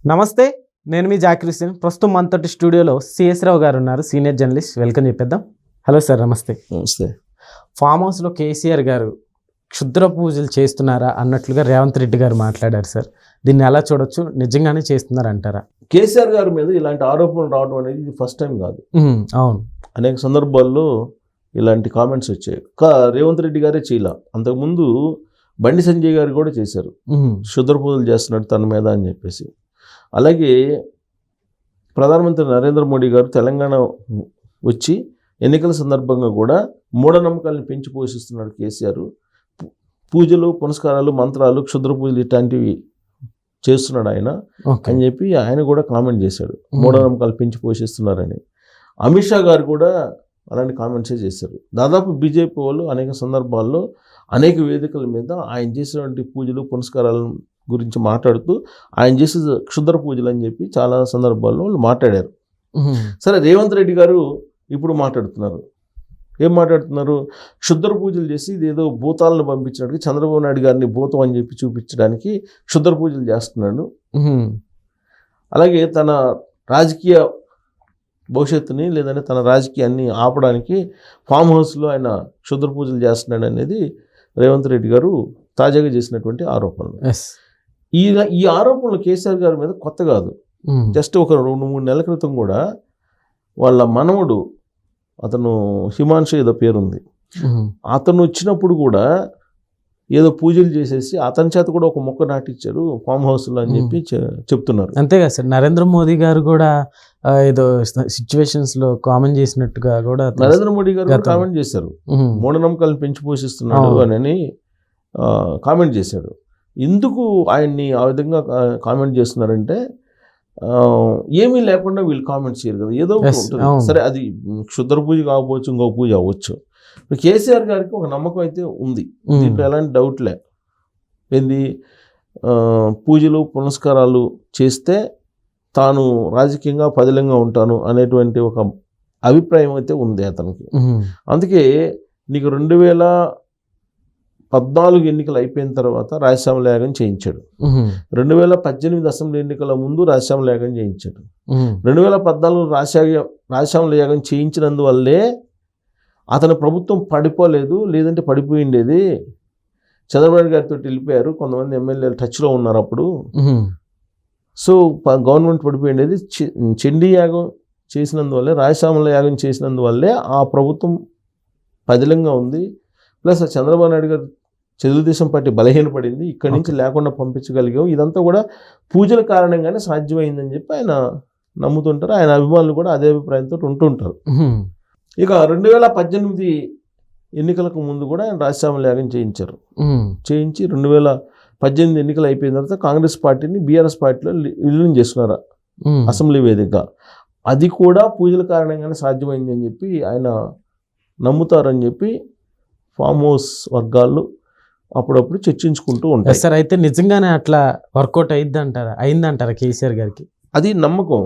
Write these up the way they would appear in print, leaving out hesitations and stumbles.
నమస్తే, నేను మీ జాకిర్ హుస్సేన్. ప్రస్తుతం మనతోటి స్టూడియోలో సిఎస్ రావు గారు ఉన్నారు, సీనియర్ జర్నలిస్ట్. వెల్కమ్ చెప్పేద్దాం. హలో సార్, నమస్తే. నమస్తే. ఫామ్ హౌస్లో కేసీఆర్ గారు క్షుద్ర పూజలు చేస్తున్నారా అన్నట్లుగా రేవంత్ రెడ్డి గారు మాట్లాడారు సార్. దీన్ని ఎలా చూడొచ్చు? నిజంగానే చేస్తున్నారంటారా? కేసీఆర్ గారి మీద ఇలాంటి ఆరోపణలు రావడం అనేది ఇది ఫస్ట్ టైం కాదు. అవును, అనేక సందర్భాల్లో ఇలాంటి కామెంట్స్ వచ్చాయి. రేవంత్ రెడ్డి గారే చేయలే, అంతకుముందు బండి సంజయ్ గారు కూడా చేశారు, క్షుద్ర పూజలు చేస్తున్నాడు తన మీద అని చెప్పేసి. అలాగే ప్రధానమంత్రి నరేంద్ర మోడీ గారు తెలంగాణ వచ్చి ఎన్నికల సందర్భంగా కూడా మూఢనమ్మకాలను పెంచి పోషిస్తున్నాడు కేసీఆర్. పూజలు, పునస్కారాలు, మంత్రాలు, క్షుద్ర పూజలు ఇట్లాంటివి చేస్తున్నాడు ఆయన అని చెప్పి ఆయన కూడా కామెంట్ చేశాడు, మూఢనమ్మకాలు పెంచి పోషిస్తున్నారని. అమిత్ షా గారు కూడా అలాంటి కామెంట్సే చేశారు. దాదాపు బీజేపీ వాళ్ళు అనేక సందర్భాల్లో అనేక వేదికల మీద ఆయన చేసినటువంటి పూజలు, పునస్కారాల గురించి మాట్లాడుతూ ఆయన చేసే క్షుద్ర పూజలు అని చెప్పి చాలా సందర్భాల్లో వాళ్ళు మాట్లాడారు. సరే, రేవంత్ రెడ్డి గారు ఇప్పుడు మాట్లాడుతున్నారు. ఏం మాట్లాడుతున్నారు? క్షుద్ర పూజలు చేసి ఇదేదో భూతాలను పంపించినట్టుగా చంద్రబాబు నాయుడు గారిని భూతం అని చెప్పి చూపించడానికి క్షుద్ర పూజలు చేస్తున్నాడు. అలాగే తన రాజకీయ భవిష్యత్తుని లేదంటే తన రాజకీయాన్ని ఆపడానికి ఫామ్ హౌస్లో ఆయన క్షుద్ర పూజలు చేస్తున్నాడు అనేది రేవంత్ రెడ్డి గారు తాజాగా చేసినటువంటి ఆరోపణలు. ఈ ఆరోపణలు కేసీఆర్ గారి మీద కొత్త కాదు. జస్ట్ ఒక 2-3 నెలల క్రితం కూడా వాళ్ళ మనవడు, అతను హిమాంశు ఏదో పేరుంది, అతను వచ్చినప్పుడు కూడా ఏదో పూజలు చేసేసి అతని చేత కూడా ఒక మొక్క నాటిచ్చారు ఫామ్ హౌస్లో అని చెప్పి చెప్తున్నారు. అంతేగా సార్, నరేంద్ర మోదీ గారు కూడా ఏదో సిచ్యువేషన్స్ లో కామెంట్ చేసినట్టుగా కూడా నరేంద్ర మోడీ గారు కామెంట్ చేశారు, మూఢనమ్మకాలను పెంచి పోషిస్తున్నాడు అని కామెంట్ చేశాడు. ఎందుకు ఆయన్ని ఆ విధంగా కామెంట్ చేస్తున్నారంటే, ఏమీ లేకుండా వీళ్ళు కామెంట్ చేయరు కదా, ఏదో ఉంటుంది. సరే, అది క్షుద్ర పూజ కాకపోవచ్చు, ఇంకో పూజ అవ్వచ్చు. కేసీఆర్ గారికి ఒక నమ్మకం అయితే ఉంది, దీంట్లో ఎలాంటి డౌట్లే. ఏంది, పూజలు పునస్కారాలు చేస్తే తాను రాజకీయంగా పదిలంగా ఉంటాను అనేటువంటి ఒక అభిప్రాయం అయితే ఉంది అతనికి. అందుకే నీకు 2014 ఎన్నికలు అయిపోయిన తర్వాత రాజశ్యామల యాగం చేయించాడు. 2018 అసెంబ్లీ ఎన్నికల ముందు రాజశ్యామల యాగం చేయించాడు. 2014 రాజశ్యామల యాగం చేయించినందువల్లే అతని ప్రభుత్వం పడిపోలేదు, లేదంటే పడిపోయిండేది. చంద్రబాబు గారితో వెళ్ళిపోయారు, కొంతమంది ఎమ్మెల్యేలు టచ్లో ఉన్నారు అప్పుడు. So government పడిపోయిండేది. చండీ యాగం చేసినందువల్లే, రాజశ్యామల యాగం చేసినందువల్లే ఆ ప్రభుత్వం పదిలంగా ఉంది. ప్లస్ చంద్రబాబు నాయుడు గారు తెలుగుదేశం పార్టీ బలహీనపడింది, ఇక్కడి నుంచి లేకుండా పంపించగలిగాం. ఇదంతా కూడా పూజల కారణంగానే సాధ్యమైందని చెప్పి ఆయన నమ్ముతుంటారు. ఆయన అభిమానులు కూడా అదే అభిప్రాయంతో ఉంటుంటారు. ఇక 2018 ఎన్నికలకు ముందు కూడా ఆయన రాజశ్యామల యాగం చేయించారు. చేయించి 2018 ఎన్నికలు అయిపోయిన తర్వాత కాంగ్రెస్ పార్టీని బీఆర్ఎస్ పార్టీలో విలీనం చేస్తున్నారు అసెంబ్లీ వేదికగా. అది కూడా పూజల కారణంగానే సాధ్యమైంది అని చెప్పి ఆయన నమ్ముతారని చెప్పి ఫామ్ హౌస్ వర్గాలు అప్పుడప్పుడు చర్చించుకుంటూ ఉంటారు. సార్, అయితే నిజంగానే అట్లా వర్కౌట్ అయిందంటారా కేసీఆర్ గారికి? అది నమ్మకం.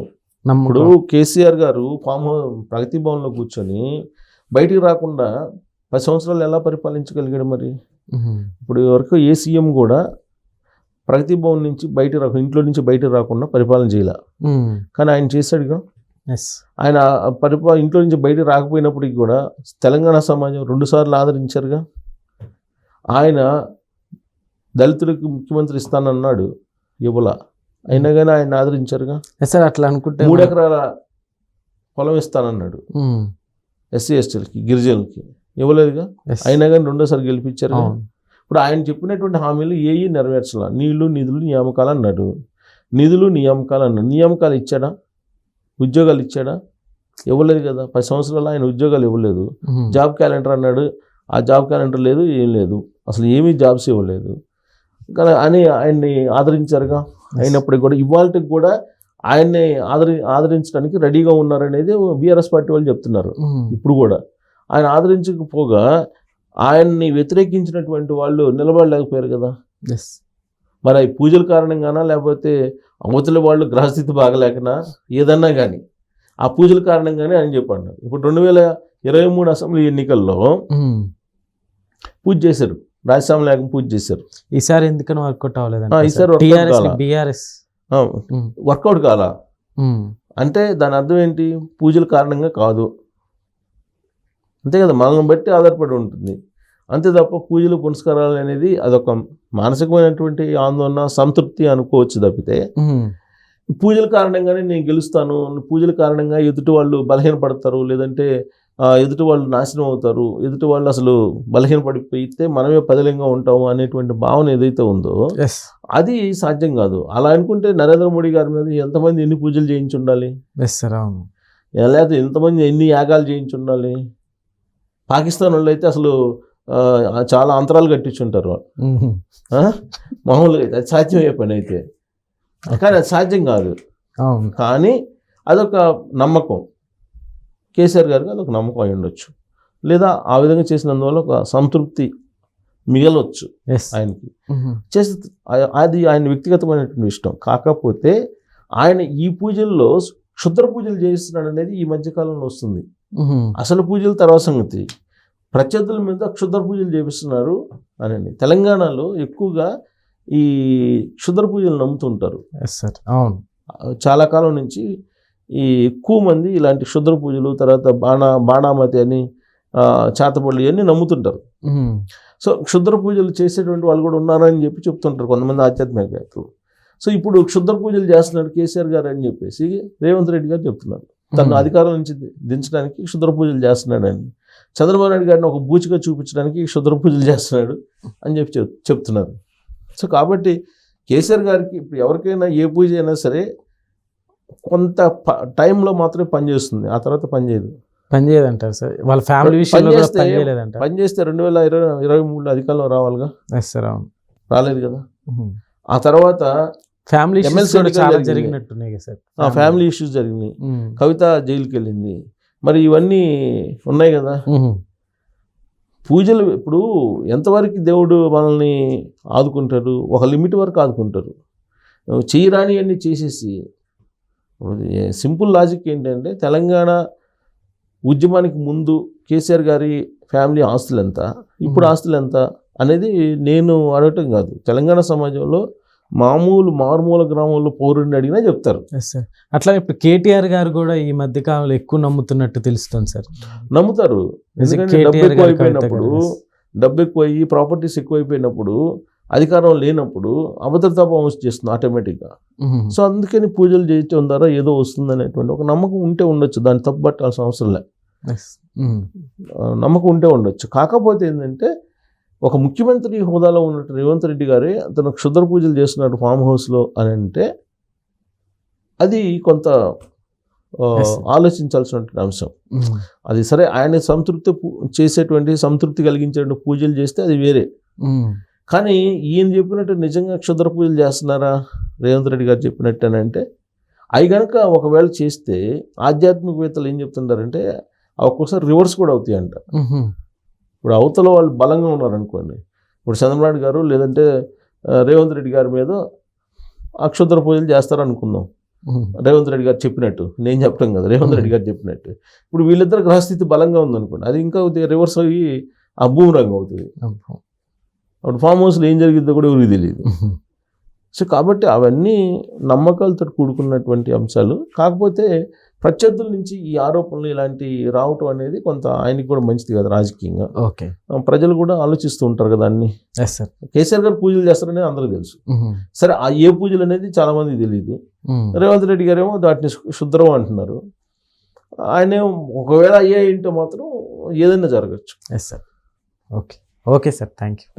ఇప్పుడు కేసీఆర్ గారు ప్రగతి భవన్లో కూర్చొని బయటికి రాకుండా 10 సంవత్సరాలు ఎలా పరిపాలించగలిగాడు మరి? ఇప్పుడు వరకు ఏ సీఎం కూడా ప్రగతి భవన్ నుంచి ఇంట్లో నుంచి బయటకు రాకుండా పరిపాలన చేయలే, కానీ ఆయన చేశాడుగా. ఆయన ఇంట్లో నుంచి బయటకు రాకపోయినప్పటికీ కూడా తెలంగాణ సమాజం 2 సార్లు ఆదరించారుగా. ఆయన దళితులకు ముఖ్యమంత్రి ఇస్తానన్నాడు, ఇవ్వలా, అయినా కానీ ఆయన ఆదరించారుగా. సార్, అట్లా అనుకుంటే 3 ఎకరాల పొలం ఇస్తానన్నాడు ఎస్సీ ఎస్టీలకి, గిరిజనులకి, ఇవ్వలేదుగా. అయినా కానీ 2వ సారి గెలిపించారు. ఇప్పుడు ఆయన చెప్పినటువంటి హామీలు ఏవి నెరవేర్చాల? నీళ్లు, నిధులు, నియామకాలు అన్నాడు. నిధులు, నియామకాలు అన్నాడు. నియామకాలు ఇచ్చాడా? ఉద్యోగాలు ఇచ్చాడా? ఇవ్వలేదు కదా. 10 సంవత్సరాలు ఆయన ఉద్యోగాలు ఇవ్వలేదు. జాబ్ క్యాలెండర్ అన్నాడు, ఆ జాబ్ క్యాలెండర్ లేదు, ఏం లేదు, అసలు ఏమీ జాబ్స్ ఇవ్వలేదు. కానీ ఆయన్ని ఆదరించారుగా. అయినప్పటికీ కూడా ఇవాళకి కూడా ఆయన్ని ఆదరించడానికి రెడీగా ఉన్నారనేది బీఆర్ఎస్ పార్టీ వాళ్ళు చెప్తున్నారు. ఇప్పుడు కూడా ఆయన ఆదరించకపోగా ఆయన్ని వ్యతిరేకించినటువంటి వాళ్ళు నిలబడలేకపోయారు కదా. మరి ఈ పూజల కారణంగానా, లేకపోతే అవతల వాళ్ళు గ్రహస్థితి బాగలేకనా, ఏదన్నా కానీ ఆ పూజల కారణంగానే ఆయన చెప్పండి. ఇప్పుడు 2023 అసెంబ్లీ ఎన్నికల్లో పూజ చేశారు, రాజశ్యామల యాగం పూజ చేశారు. ఈసారి ఎందుకని వర్కౌట్ అవ్వలేదు? ఈసారి వర్కౌట్ కాలా అంటే దాని అర్థం ఏంటి? పూజల కారణంగా కాదు, అంతే కదా, మనల్ని బట్టి ఆధారపడి ఉంటుంది. అంతే తప్ప పూజలు పునస్కారాలు అనేది అదొక మానసికమైనటువంటి ఆందోళన, సంతృప్తి అనుకోవచ్చు తప్పితే పూజల కారణంగానే నేను గెలుస్తాను, పూజల కారణంగా ఎదుటి వాళ్ళు బలహీనపడతారు, లేదంటే ఎదుటి వాళ్ళు నాశనం అవుతారు, ఎదుటి వాళ్ళు అసలు బలహీనపడిపోయితే మనమే పదిలంగా ఉంటాము అనేటువంటి భావన ఏదైతే ఉందో అది సాధ్యం కాదు. అలా అనుకుంటే నరేంద్ర మోడీ గారి మీద ఎంతమంది ఎన్ని పూజలు చేయించి ఉండాలి, లేకపోతే ఎంతమంది ఎన్ని యాగాలు చేయించి ఉండాలి. పాకిస్తాన్ వాళ్ళు అయితే అసలు చాలా అంతరాలు కట్టించుంటారు మామూలుగా అయితే, అది సాధ్యమయ్యే పని అయితే. కానీ అది సాధ్యం కాదు. కానీ అదొక నమ్మకం, కేసీఆర్ గారికి అదొక నమ్మకం అయి ఉండొచ్చు, లేదా ఆ విధంగా చేసినందువల్ల ఒక సంతృప్తి మిగలవచ్చు ఆయనకి. చేస్తే అది ఆయన వ్యక్తిగతమైనటువంటి ఇష్టం. కాకపోతే ఆయన ఈ పూజల్లో క్షుద్ర పూజలు చేస్తున్నాడు అనేది ఈ మధ్యకాలంలో వస్తుంది. అసలు పూజలు తర్వాత సంగతి, ప్రత్యర్థుల మీద క్షుద్ర పూజలు చేపిస్తున్నారు అని. తెలంగాణలో ఎక్కువగా ఈ క్షుద్ర పూజలు నమ్ముతుంటారు. చాలా కాలం నుంచి ఈ ఎక్కువ మంది ఇలాంటి క్షుద్ర పూజలు, తర్వాత బాణామతి అని, చేతపళ్ళు ఇవన్నీ నమ్ముతుంటారు. సో క్షుద్ర పూజలు చేసేటువంటి వాళ్ళు కూడా ఉన్నారని చెప్పి చెప్తుంటారు కొంతమంది ఆధ్యాత్మికవేత్తలు. సో ఇప్పుడు క్షుద్ర పూజలు చేస్తున్నాడు కేసీఆర్ గారు అని చెప్పేసి రేవంత్ రెడ్డి గారు చెప్తున్నారు. తను అధికారం నుంచి దించడానికి క్షుద్ర పూజలు చేస్తున్నాడని, చంద్రబాబు నాయుడు గారిని ఒక బూచిగా చూపించడానికి క్షుద్ర పూజలు చేస్తున్నాడు అని చెప్పి చెప్తున్నారు. సో కాబట్టి కేసీఆర్ గారికి ఇప్పుడు ఎవరికైనా ఏ పూజ అయినా సరే కొంత టైంలో మాత్రమే పనిచేస్తుంది, ఆ తర్వాత పనిచేయదు అంటారు సార్. వాళ్ళ ఫ్యామిలీ విషయంలో పనిచేస్తే 2023 అధికారంలో రావాలిగా, రాలేదు కదా. ఆ తర్వాత ఫ్యామిలీ జరిగినట్టున్నాయి సార్, ఫ్యామిలీ ఇష్యూస్ జరిగినాయి, కవిత జైలుకి వెళ్ళింది, మరి ఇవన్నీ ఉన్నాయి కదా. పూజలు ఇప్పుడు ఎంతవరకు దేవుడు మనల్ని ఆదుకుంటారు, ఒక లిమిట్ వరకు ఆదుకుంటారు. చేయరాని అన్నీ చేసేసి, సింపుల్ లాజిక్ ఏంటంటే తెలంగాణ ఉద్యమానికి ముందు కేసీఆర్ గారి ఫ్యామిలీ ఆస్తులు ఎంత, ఇప్పుడు ఆస్తులు ఎంత అనేది నేను అడగటం కాదు. తెలంగాణ సమాజంలో మారుమూల గ్రామంలో పౌరుడిని అడిగినా చెప్తారు. అట్లా ఇప్పుడు కేటీఆర్ గారు కూడా ఈ మధ్య కాలంలో ఎక్కువ నమ్ముతున్నట్టు తెలుస్తుంది సార్. నమ్ముతారు, ఎందుకంటే డబ్బు ఎక్కువయ్యి ప్రాపర్టీస్ ఎక్కువైపోయినప్పుడు, అధికారం లేనప్పుడు అభద్రతా భావం చేస్తుంది ఆటోమేటిక్గా. సో అందుకని పూజలు చేయటం ద్వారా ఏదో వస్తుంది అనేటువంటి ఒక నమ్మకం ఉంటే ఉండొచ్చు, దాన్ని తప్పుపట్టాల్సిన అవసరం లే, నమ్మకం ఉంటే ఉండొచ్చు. కాకపోతే ఏంటంటే ఒక ముఖ్యమంత్రి హోదాలో ఉన్నట్టు రేవంత్ రెడ్డి గారే అతను క్షుద్ర పూజలు చేస్తున్నాడు ఫామ్ హౌస్లో అని అంటే అది కొంత ఆలోచించాల్సినటువంటి అంశం. అది సరే, ఆయన సంతృప్తి కలిగించేటువంటి పూజలు చేస్తే అది వేరే. కానీ ఈయన చెప్పినట్టు నిజంగా క్షుద్ర పూజలు చేస్తున్నారా రేవంత్ రెడ్డి గారు చెప్పినట్టు అని అంటే, అవి కనుక ఒకవేళ చేస్తే ఆధ్యాత్మికవేత్తలు ఏం చెప్తుంటారంటే ఒక్కొక్కసారి రివర్స్ కూడా అవుతాయి అంట. ఇప్పుడు అవతల వాళ్ళు బలంగా ఉన్నారనుకోండి, ఇప్పుడు చంద్రబాబు నాయుడు గారు లేదంటే రేవంత్ రెడ్డి గారి మీద అక్షుద్ర పూజలు చేస్తారనుకుందాం, రేవంత్ రెడ్డి గారు చెప్పినట్టు, నేను చెప్పడం కదా, రేవంత్ రెడ్డి గారు చెప్పినట్టు. ఇప్పుడు వీళ్ళిద్దరు గ్రహస్థితి బలంగా ఉందనుకోండి, అది ఇంకా రివర్స్ అయ్యి ఆ భూమిరంగం అవుతుంది. అప్పుడు ఫామ్ హౌస్లో ఏం జరిగిద్దో కూడా ఎవరికి తెలియదు. సో కాబట్టి అవన్నీ నమ్మకాలతో కూడుకున్నటువంటి అంశాలు. కాకపోతే ప్రత్యర్థుల నుంచి ఈ ఆరోపణలు ఇలాంటి రావటం అనేది కొంత ఆయనకి కూడా మంచిది కదా రాజకీయంగా. ఓకే, ప్రజలు కూడా ఆలోచిస్తూ ఉంటారు కదా అన్ని. కేసీఆర్ గారు పూజలు చేస్తారనేది అందరికీ తెలుసు. సరే, ఆ ఏ పూజలు అనేది చాలా మందికి తెలియదు. రేవంత్ రెడ్డి గారు ఏమో వాటిని శుద్రం అంటున్నారు. ఆయన ఒకవేళ అయ్యే ఏంటో మాత్రం ఏదైనా జరగచ్చు. Okay sir, thank you.